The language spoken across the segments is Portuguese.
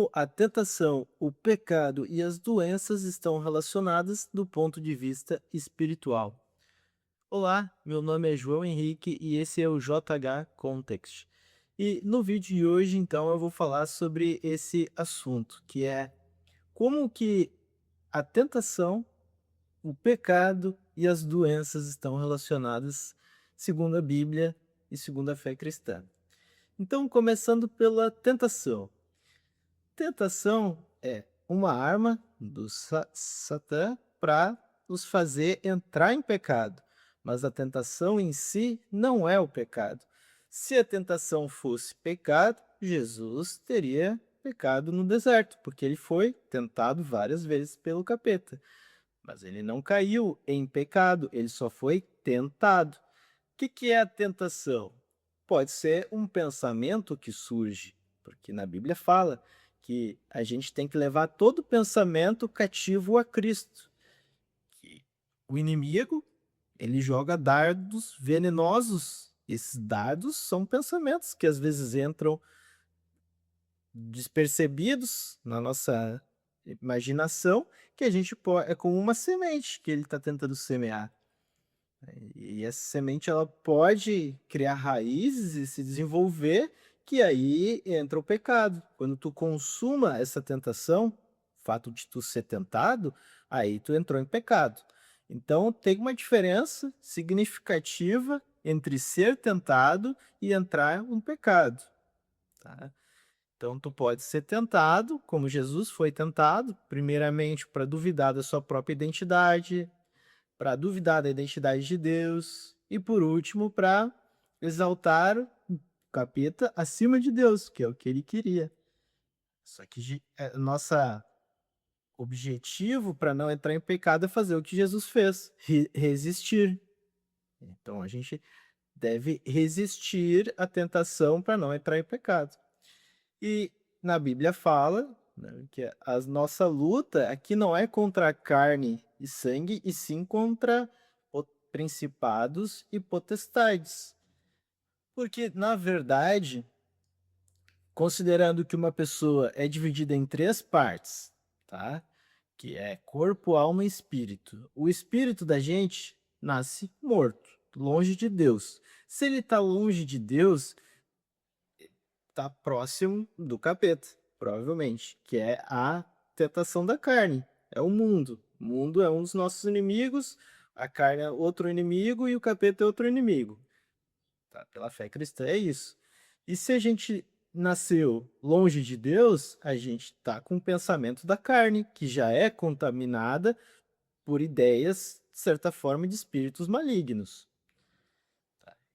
A tentação, o pecado e as doenças estão relacionadas do ponto de vista espiritual. Olá, meu nome é João Henrique e esse é o JH Context. E no vídeo de hoje, então, eu vou falar sobre esse assunto, que é como que a tentação, o pecado e as doenças estão relacionadas segundo a Bíblia e segundo a fé cristã. Então, começando pela tentação. Tentação é uma arma do Satã para nos fazer entrar em pecado, mas a tentação em si não é o pecado. Se a tentação fosse pecado, Jesus teria pecado no deserto, porque ele foi tentado várias vezes pelo capeta. Mas ele não caiu em pecado, ele só foi tentado. O que é a tentação? Pode ser um pensamento que surge, porque na Bíblia fala que a gente tem que levar todo pensamento cativo a Cristo. Que o inimigo, ele joga dardos venenosos. Esses dardos são pensamentos que às vezes entram despercebidos na nossa imaginação, que a gente pode, é como uma semente que ele está tentando semear. E essa semente ela pode criar raízes e se desenvolver, que aí entra o pecado. Quando tu consuma essa tentação, o fato de tu ser tentado, aí tu entrou em pecado. Então tem uma diferença significativa entre ser tentado e entrar em um pecado, tá? Então tu pode ser tentado, como Jesus foi tentado, primeiramente para duvidar da sua própria identidade, para duvidar da identidade de Deus e, por último, para exaltar o capeta acima de Deus, que é o que ele queria. Só que nossa objetivo para não entrar em pecado é fazer o que Jesus fez, resistir. Então a gente deve resistir à tentação para não entrar em pecado. E na Bíblia fala, né, que a nossa luta aqui não é contra carne e sangue, e sim contra principados e potestades. Porque, na verdade, considerando que uma pessoa é dividida em três partes, tá? Que é corpo, alma e espírito. O espírito da gente nasce morto, longe de Deus. Se ele está longe de Deus, tá próximo do capeta, provavelmente, que é a tentação da carne, é o mundo. O mundo é um dos nossos inimigos, a carne é outro inimigo e o capeta é outro inimigo. Tá? Pela fé cristã é isso. E se a gente nasceu longe de Deus, a gente tá com o pensamento da carne, que já é contaminada por ideias, de certa forma, de espíritos malignos.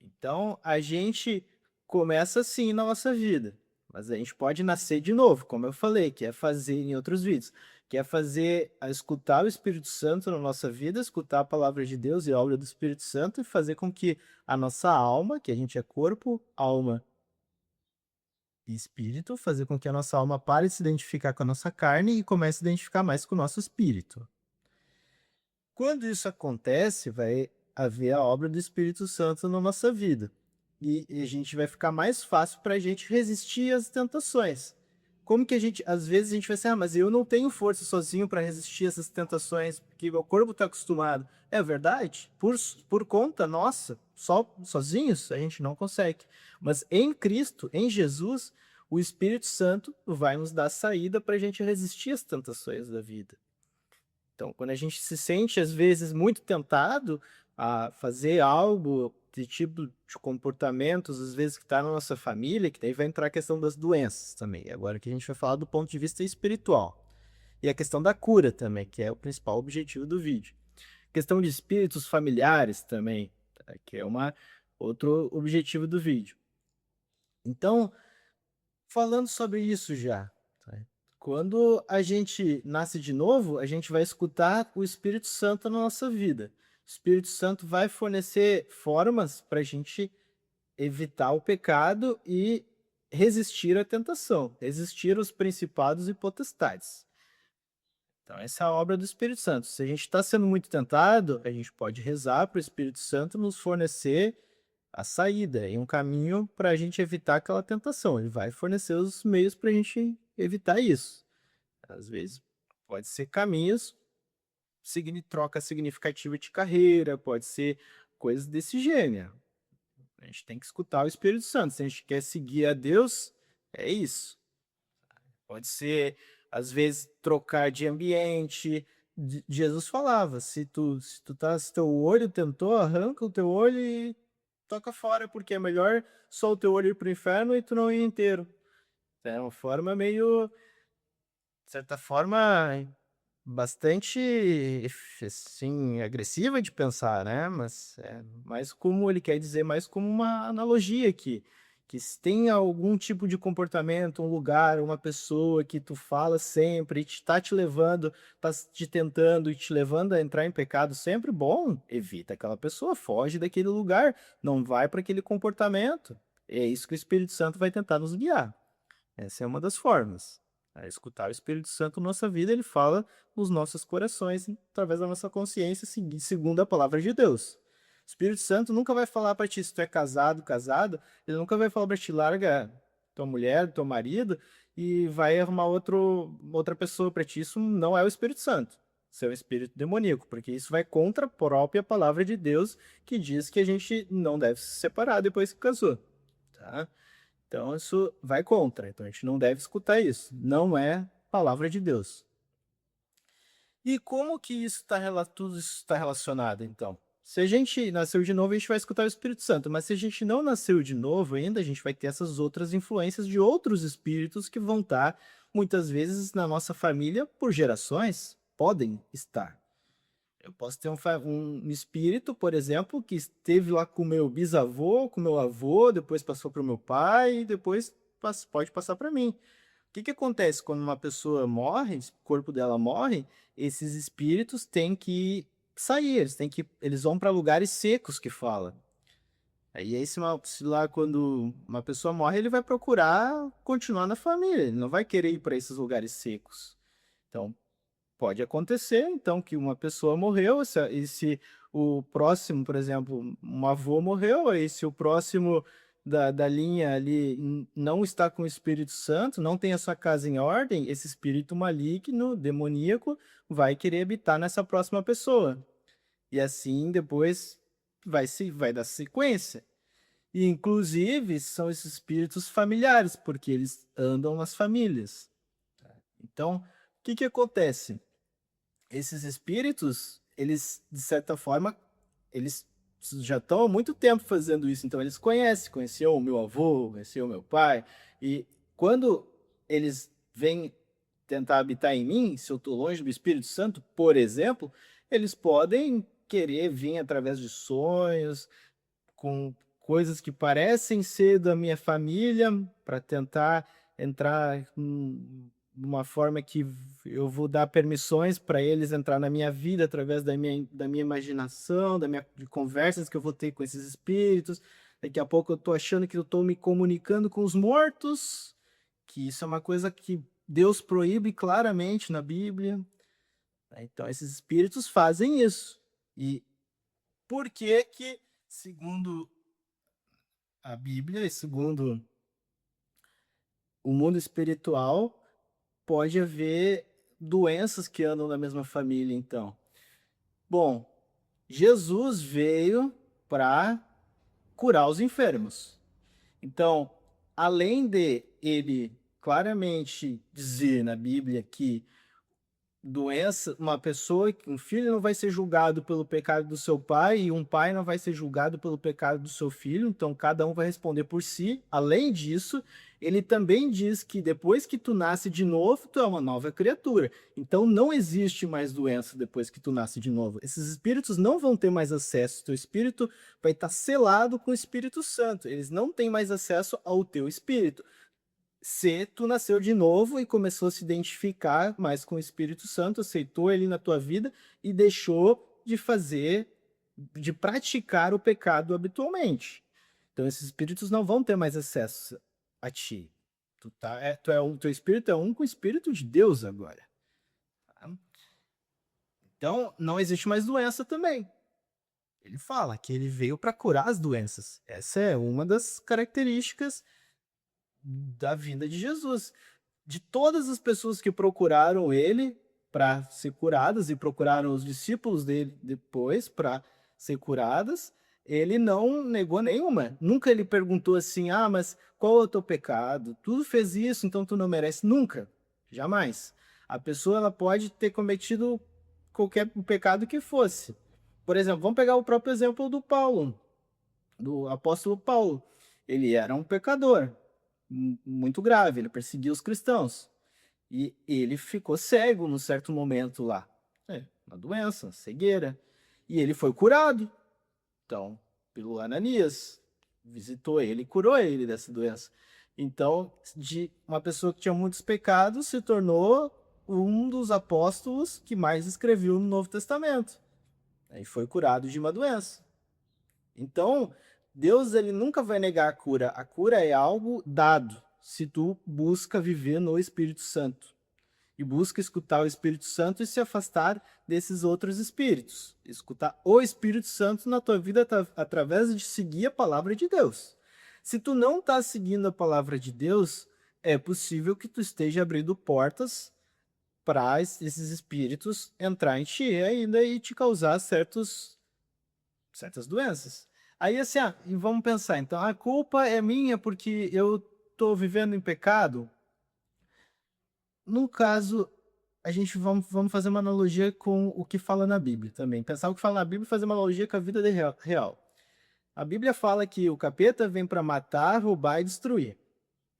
Então, a gente começa assim na nossa vida, mas a gente pode nascer de novo, como eu falei, que é fazer em outros vídeos, que é fazer, a escutar o Espírito Santo na nossa vida, escutar a palavra de Deus e a obra do Espírito Santo e fazer com que a nossa alma, que a gente é corpo, alma e espírito, fazer com que a nossa alma pare de se identificar com a nossa carne e comece a se identificar mais com o nosso espírito. Quando isso acontece, vai haver a obra do Espírito Santo na nossa vida. E a gente vai ficar mais fácil para a gente resistir às tentações. Como que a gente, às vezes a gente vai assim, mas eu não tenho força sozinho para resistir a essas tentações, porque meu corpo está acostumado. É verdade? Por conta nossa, sozinhos, a gente não consegue. Mas em Cristo, em Jesus, o Espírito Santo vai nos dar saída para a gente resistir às tentações da vida. Então, quando a gente se sente, às vezes, muito tentado a fazer algo de tipo de comportamentos, às vezes, que está na nossa família, que daí vai entrar a questão das doenças também. Agora que a gente vai falar do ponto de vista espiritual. E a questão da cura também, que é o principal objetivo do vídeo. Questão de espíritos familiares também, tá? Que é outro objetivo do vídeo. Então, falando sobre isso já, tá? Quando a gente nasce de novo, a gente vai escutar o Espírito Santo na nossa vida. O Espírito Santo vai fornecer formas para a gente evitar o pecado e resistir à tentação, resistir aos principados e potestades. Então, essa é a obra do Espírito Santo. Se a gente está sendo muito tentado, a gente pode rezar para o Espírito Santo nos fornecer a saída e um caminho para a gente evitar aquela tentação. Ele vai fornecer os meios para a gente evitar isso. Às vezes pode ser caminhos, troca significativa de carreira, pode ser coisas desse gênero. A gente tem que escutar o Espírito Santo. Se a gente quer seguir a Deus, é isso. Pode ser, às vezes, trocar de ambiente. Jesus falava: se teu olho tentou, arranca o teu olho e toca fora, porque é melhor só o teu olho ir para o inferno e tu não ir inteiro. É uma forma meio, de certa forma, bastante, assim, agressiva de pensar, né, mas é mais como ele quer dizer, mais como uma analogia que se tem algum tipo de comportamento, um lugar, uma pessoa que tu fala sempre e tá te levando, tá te tentando e te levando a entrar em pecado sempre, bom, evita aquela pessoa, foge daquele lugar, não vai para aquele comportamento. É isso que o Espírito Santo vai tentar nos guiar. Essa é uma das formas. A escutar o Espírito Santo na nossa vida, ele fala nos nossos corações, através da nossa consciência, segundo a palavra de Deus. O Espírito Santo nunca vai falar para ti se tu é casado, casada, ele nunca vai falar para ti, larga tua mulher, teu marido e vai arrumar outra pessoa para ti. Isso não é o Espírito Santo. Isso é o espírito demoníaco, porque isso vai contra a própria palavra de Deus, que diz que a gente não deve se separar depois que casou, tá? Então isso vai contra, então a gente não deve escutar isso. Não é palavra de Deus. E como que tudo isso está relacionado, então? Se a gente nasceu de novo, a gente vai escutar o Espírito Santo, mas se a gente não nasceu de novo ainda, a gente vai ter essas outras influências de outros espíritos que vão estar, muitas vezes, na nossa família por gerações, podem estar. Eu posso ter um espírito, por exemplo, que esteve lá com o meu bisavô, com o meu avô, depois passou para o meu pai, e depois pode passar para mim. O que que acontece quando uma pessoa morre, o corpo dela morre, esses espíritos têm que sair, eles vão para lugares secos que fala. Aí se lá quando uma pessoa morre, ele vai procurar continuar na família, ele não vai querer ir para esses lugares secos. Então, pode acontecer, então, que uma pessoa morreu, e se o próximo, por exemplo, um avô morreu, aí se o próximo da linha ali não está com o Espírito Santo, não tem a sua casa em ordem, esse espírito maligno, demoníaco, vai querer habitar nessa próxima pessoa. E assim depois vai dar sequência. E inclusive são esses espíritos familiares, porque eles andam nas famílias. Então, o que que acontece? Esses espíritos, eles, de certa forma, eles já estão há muito tempo fazendo isso, então eles conheciam o meu avô, conheciam o meu pai, e quando eles vêm tentar habitar em mim, se eu estou longe do Espírito Santo, por exemplo, eles podem querer vir através de sonhos, com coisas que parecem ser da minha família, para tentar entrar numa forma que eu vou dar permissões para eles entrar na minha vida através da minha imaginação, de conversas que eu vou ter com esses espíritos. Daqui a pouco eu estou achando que eu estou me comunicando com os mortos, que isso é uma coisa que Deus proíbe claramente na Bíblia. Então, esses espíritos fazem isso. E por que que, segundo a Bíblia, e segundo o mundo espiritual, pode haver doenças que andam na mesma família, então? Bom, Jesus veio para curar os enfermos. Então, além de ele claramente dizer na Bíblia que uma pessoa, um filho não vai ser julgado pelo pecado do seu pai e um pai não vai ser julgado pelo pecado do seu filho, então cada um vai responder por si. Além disso, ele também diz que depois que tu nasce de novo, tu é uma nova criatura. Então não existe mais doença depois que tu nasce de novo. Esses espíritos não vão ter mais acesso, teu espírito vai estar selado com o Espírito Santo. Eles não têm mais acesso ao teu espírito. Se tu nasceu de novo e começou a se identificar mais com o Espírito Santo, aceitou ele na tua vida e deixou de praticar o pecado habitualmente. Então esses espíritos não vão ter mais acesso a ti. Teu espírito é um com o Espírito de Deus agora. Tá? Então não existe mais doença também. Ele fala que ele veio para curar as doenças. Essa é uma das características da vinda de Jesus. de todas as pessoas que procuraram ele para ser curadas e procuraram os discípulos dele depois para ser curadas, ele não negou nenhuma. Nunca ele perguntou assim: "Ah, mas qual é o teu pecado? Tu fez isso, então tu não merece". Nunca, jamais. A pessoa ela pode ter cometido qualquer pecado que fosse. Por exemplo, vamos pegar o próprio exemplo do Paulo, do apóstolo Paulo. Ele era um pecador muito grave, ele perseguia os cristãos. E ele ficou cego num certo momento lá. Uma doença, cegueira. E ele foi curado. Então, pelo Ananias, visitou ele e curou ele dessa doença. Então, de uma pessoa que tinha muitos pecados, se tornou um dos apóstolos que mais escreveu no Novo Testamento. E foi curado de uma doença. Então, Deus ele nunca vai negar a cura. A cura é algo dado, se tu busca viver no Espírito Santo. E busca escutar o Espírito Santo e se afastar desses outros espíritos. Escutar o Espírito Santo na tua vida através de seguir a palavra de Deus. Se tu não está seguindo a palavra de Deus, é possível que tu esteja abrindo portas para esses espíritos entrar em ti ainda e te causar certas doenças. Aí assim, e vamos pensar, então a culpa é minha porque eu estou vivendo em pecado? No caso, a gente vamos fazer uma analogia com o que fala na Bíblia também. Pensar o que fala na Bíblia e fazer uma analogia com a vida real. A Bíblia fala que o capeta vem para matar, roubar e destruir.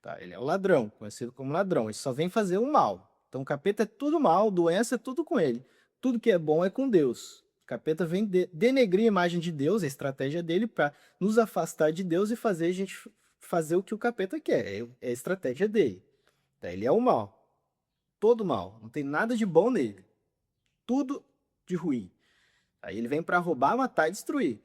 Tá? Ele é o ladrão, conhecido como ladrão. Ele só vem fazer o mal. Então o capeta é tudo mal, doença é tudo com ele. Tudo que é bom é com Deus. O capeta vem denegrir a imagem de Deus, a estratégia dele para nos afastar de Deus e fazer a gente fazer o que o capeta quer. É a estratégia dele. Tá? Ele é o mal. Todo mal. Não tem nada de bom nele. Tudo de ruim. Aí ele vem para roubar, matar e destruir.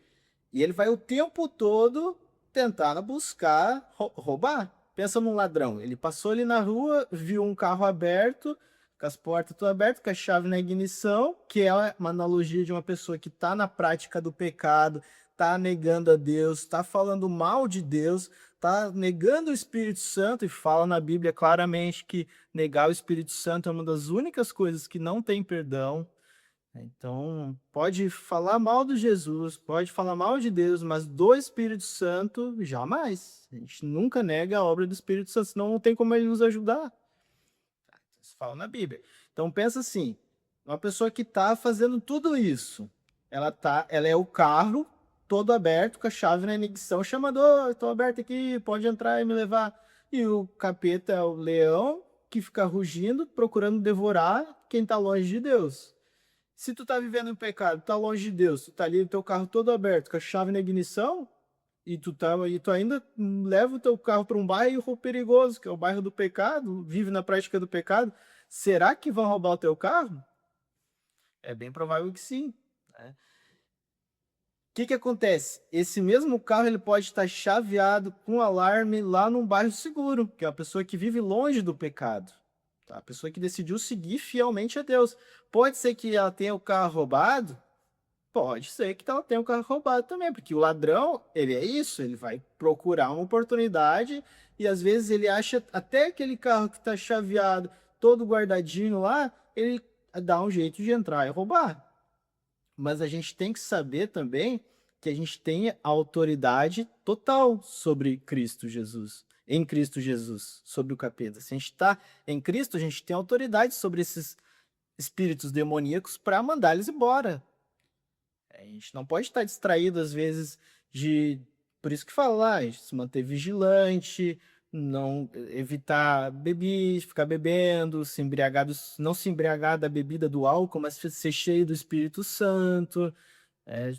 E ele vai o tempo todo tentar buscar roubar. Pensa num ladrão. Ele passou ali na rua, viu um carro aberto, com as portas tudo abertas, com a chave na ignição, que é uma analogia de uma pessoa que está na prática do pecado, está negando a Deus, está falando mal de Deus, está negando o Espírito Santo, e fala na Bíblia claramente que negar o Espírito Santo é uma das únicas coisas que não tem perdão. Então, pode falar mal de Jesus, pode falar mal de Deus, mas do Espírito Santo, jamais. A gente nunca nega a obra do Espírito Santo, senão não tem como ele nos ajudar. Isso fala na Bíblia. Então, pensa assim, uma pessoa que está fazendo tudo isso, ela é o carro todo aberto, com a chave na ignição, chamando: estou aberto aqui, pode entrar e me levar. E o capeta é o leão que fica rugindo, procurando devorar quem está longe de Deus. Se tu tá vivendo em pecado, tá longe de Deus, tu tá ali o teu carro todo aberto, com a chave na ignição, e tu ainda leva o teu carro para um bairro perigoso, que é o bairro do pecado, vive na prática do pecado, será que vão roubar o teu carro? É bem provável que sim, né? O que acontece? Esse mesmo carro ele pode estar chaveado com alarme lá num bairro seguro, que é a pessoa que vive longe do pecado. Tá? A pessoa que decidiu seguir fielmente a Deus. Pode ser que ela tenha o carro roubado? Pode ser que ela tenha o carro roubado também, porque o ladrão, ele é isso, ele vai procurar uma oportunidade e às vezes ele acha até aquele carro que está chaveado, todo guardadinho lá, ele dá um jeito de entrar e roubar. Mas a gente tem que saber também que a gente tem a autoridade total sobre Cristo Jesus, em Cristo Jesus, sobre o capeta. Se a gente está em Cristo, a gente tem autoridade sobre esses espíritos demoníacos para mandar eles embora. A gente não pode estar distraído, às vezes, de. Por isso que fala, se manter vigilante, não evitar beber, ficar bebendo, se embriagar, não se embriagar da bebida do álcool, mas ser cheio do Espírito Santo,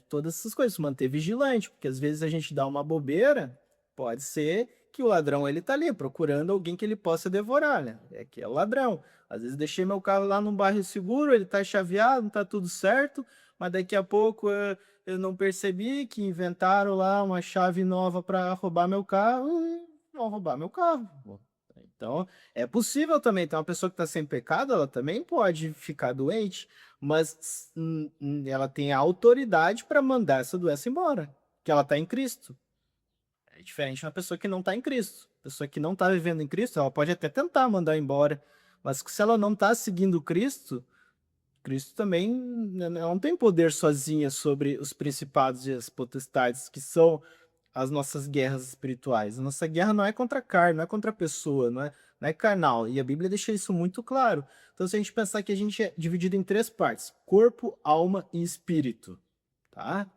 todas essas coisas, se manter vigilante, porque às vezes a gente dá uma bobeira, pode ser que o ladrão ele tá ali procurando alguém que ele possa devorar, né? É que é o ladrão. Às vezes deixei meu carro lá num bairro seguro, ele tá chaveado, não tá tudo certo, mas daqui a pouco eu não percebi que inventaram lá uma chave nova para roubar meu carro e vão roubar meu carro. Então, é possível também. Então, uma pessoa que está sem pecado, ela também pode ficar doente, mas ela tem a autoridade para mandar essa doença embora, que ela está em Cristo. É diferente de uma pessoa que não está em Cristo. pessoa que não está vivendo em Cristo, ela pode até tentar mandar embora, mas se ela não está seguindo Cristo, Cristo também não tem poder sozinha sobre os principados e as potestades, que são as nossas guerras espirituais. A nossa guerra não é contra a carne, não é contra a pessoa, não é carnal. E a Bíblia deixa isso muito claro. Então, se a gente pensar que a gente é dividido em três partes: corpo, alma e espírito, tá?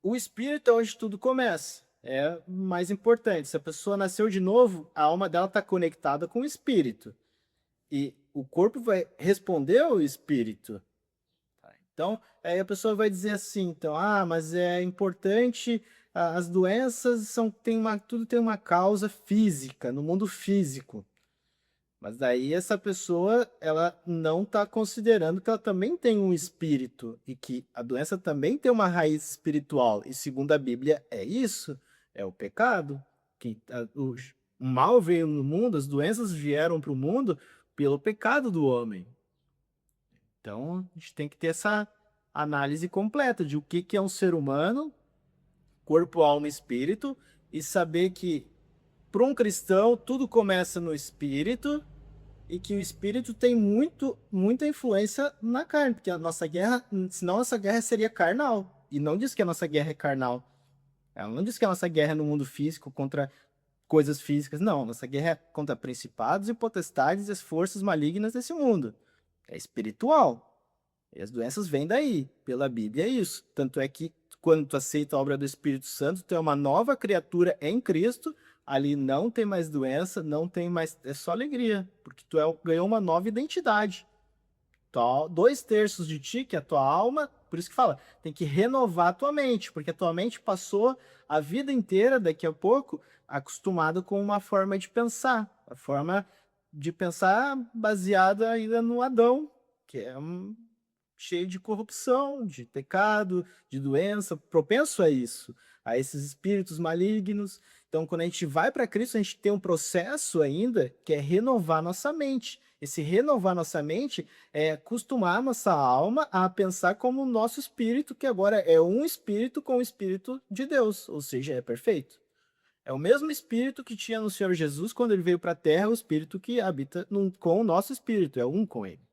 O espírito é onde tudo começa. É mais importante. Se a pessoa nasceu de novo, a alma dela está conectada com o espírito. E o corpo vai responder ao espírito. Então, aí a pessoa vai dizer assim, então, mas é importante, as doenças tudo tem uma causa física, no mundo físico. Mas daí essa pessoa, ela não está considerando que ela também tem um espírito e que a doença também tem uma raiz espiritual. E segundo a Bíblia, é isso, é o pecado. O mal veio no mundo, as doenças vieram para o mundo pelo pecado do homem. Então, a gente tem que ter essa análise completa de o que é um ser humano, corpo, alma e espírito, e saber que, para um cristão, tudo começa no espírito e que o espírito tem muita influência na carne, porque a nossa guerra, senão a nossa guerra seria carnal. E não diz que a nossa guerra é carnal. Ela não diz que a nossa guerra é no mundo físico contra coisas físicas. Não, nossa guerra é contra principados e potestades e as forças malignas desse mundo. É espiritual. E as doenças vêm daí, pela Bíblia é isso. Tanto é que quando tu aceita a obra do Espírito Santo, tu é uma nova criatura em Cristo, ali não tem mais doença, não tem mais, é só alegria, porque ganhou uma nova identidade. 2/3 de ti, que é a tua alma, por isso que fala, tem que renovar a tua mente, porque a tua mente passou a vida inteira, daqui a pouco, acostumada com uma forma de pensar, a forma de pensar baseada ainda no Adão, que é cheio de corrupção, de pecado, de doença, propenso a isso, a esses espíritos malignos. Então, quando a gente vai para Cristo, a gente tem um processo ainda que é renovar nossa mente. Esse renovar nossa mente é acostumar nossa alma a pensar como o nosso espírito, que agora é um espírito com o espírito de Deus, ou seja, é perfeito. É o mesmo espírito que tinha no Senhor Jesus quando ele veio para a Terra, o espírito que habita com o nosso espírito, é um com ele,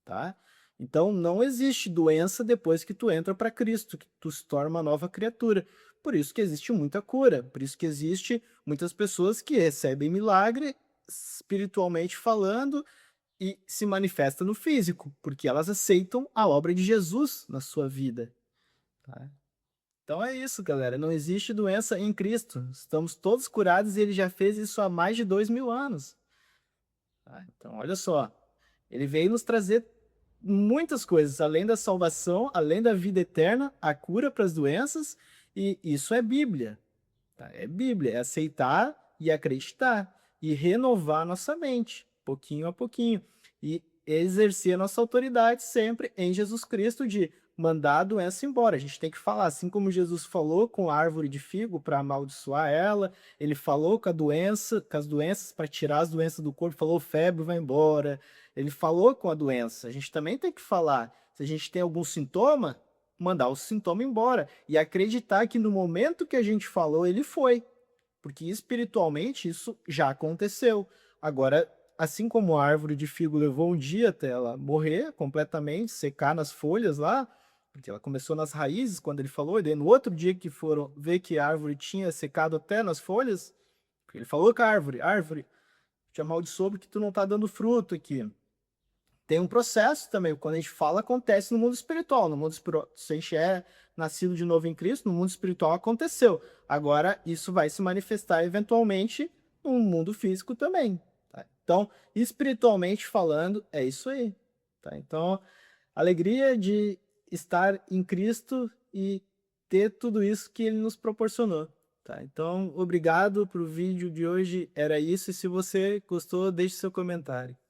tá? Então não existe doença depois que tu entra para Cristo, que tu se torna uma nova criatura. Por isso que existe muita cura, por isso que existe muitas pessoas que recebem milagre espiritualmente falando e se manifesta no físico, porque elas aceitam a obra de Jesus na sua vida, tá? Então é isso, galera. Não existe doença em Cristo. Estamos todos curados e ele já fez isso há mais de 2000 anos. Tá? Então, olha só. Ele veio nos trazer muitas coisas, além da salvação, além da vida eterna, a cura para as doenças, e isso é Bíblia. Tá? É Bíblia, é aceitar e acreditar e renovar a nossa mente, pouquinho a pouquinho, e exercer a nossa autoridade sempre em Jesus Cristo de mandar a doença embora. A gente tem que falar, assim como Jesus falou com a árvore de figo para amaldiçoar ela, ele falou com a doença, com as doenças para tirar as doenças do corpo, falou febre vai embora. Ele falou com a doença. A gente também tem que falar. Se a gente tem algum sintoma, mandar o sintoma embora e acreditar que no momento que a gente falou, ele foi. Porque espiritualmente isso já aconteceu. Agora, assim como a árvore de figo levou um dia até ela morrer completamente, secar nas folhas lá, porque ela começou nas raízes quando ele falou, e daí no outro dia que foram ver que a árvore tinha secado até nas folhas, ele falou com a árvore, te amaldiçoou porque tu não tá dando fruto aqui. Tem um processo também, quando a gente fala, acontece no mundo espiritual. No mundo espiritual, se a gente é nascido de novo em Cristo, no mundo espiritual aconteceu. Agora, isso vai se manifestar eventualmente no mundo físico também. Tá? Então, espiritualmente falando, é isso aí. Tá? Então, alegria de estar em Cristo e ter tudo isso que Ele nos proporcionou. Tá? Então, obrigado pro vídeo de hoje. Era isso. E se você gostou, deixe seu comentário.